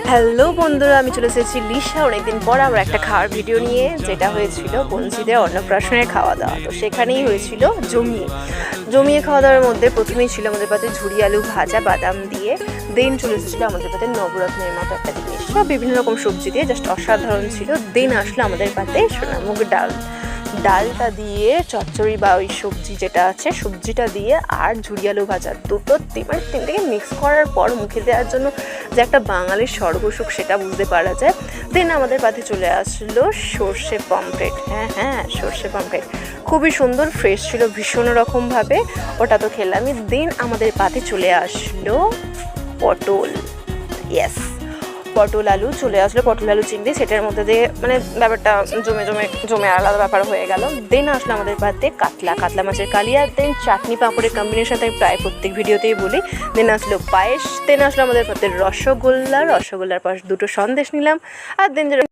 Hello বন্ধুরা, আমি চলে এসেছি লিসা অনেকদিন পর আমরা একটা খাওয়ার ভিডিও নিয়ে, যেটা হয়েছিল বঞ্চিদের অন্নপ্রাশনের খাওয়া দাওয়া। তো সেখানেই হয়েছিল জমিয়ে খাওয়া দাওয়ার মধ্যে প্রথমেই ছিল আমাদের পাতে ঝুরি আলু ভাজা বাদাম দিয়ে, দেন চলে এসেছিলো আমাদের পাতে নবরত্নের মতো একটা জিনিস, সব বিভিন্ন রকম সবজি দিয়ে জাস্ট অসাধারণ ছিল। দেন আসলো আমাদের পাতে সোনামুগ ডালটা দিয়ে চচ্চড়ি বা ওই সবজি যেটা আছে সবজিটা দিয়ে আর ঝুরি আলু ভাজা, তিনটাকে মিক্স করার পর মুখে দেওয়ার জন্য যে একটা বাঙালির স্বর্গসুখ সেটা বুঝতে পারা যায়। দেন আমাদের পাতে চলে আসলো সর্ষে পমফ্রেট। হ্যাঁ, সর্ষে পমফ্রেট খুবই সুন্দর, ফ্রেশ ছিল ভীষণ রকমভাবে, ওটা তো খেলামই। দেন আমাদের পাতে চলে আসলো পটল, পটল আলু চলে আসলো, পটল আলু চিংড়ি, সেটার মধ্যে দিয়ে মানে ব্যাপারটা জমে আলাদা ব্যাপার হয়ে গেল। দেন আসলো আমাদের পাতে কাতলা মাছের কালিয়া, দেন চাটনি পাঁপড়ের কম্বিনেশন আমি প্রায় প্রত্যেক ভিডিওতেই বলি। দেন আসলো পায়েস, দেন আসলো আমাদের পাতে রসগোল্লার পাশে দুটো সন্দেশ নিলাম, আর দেন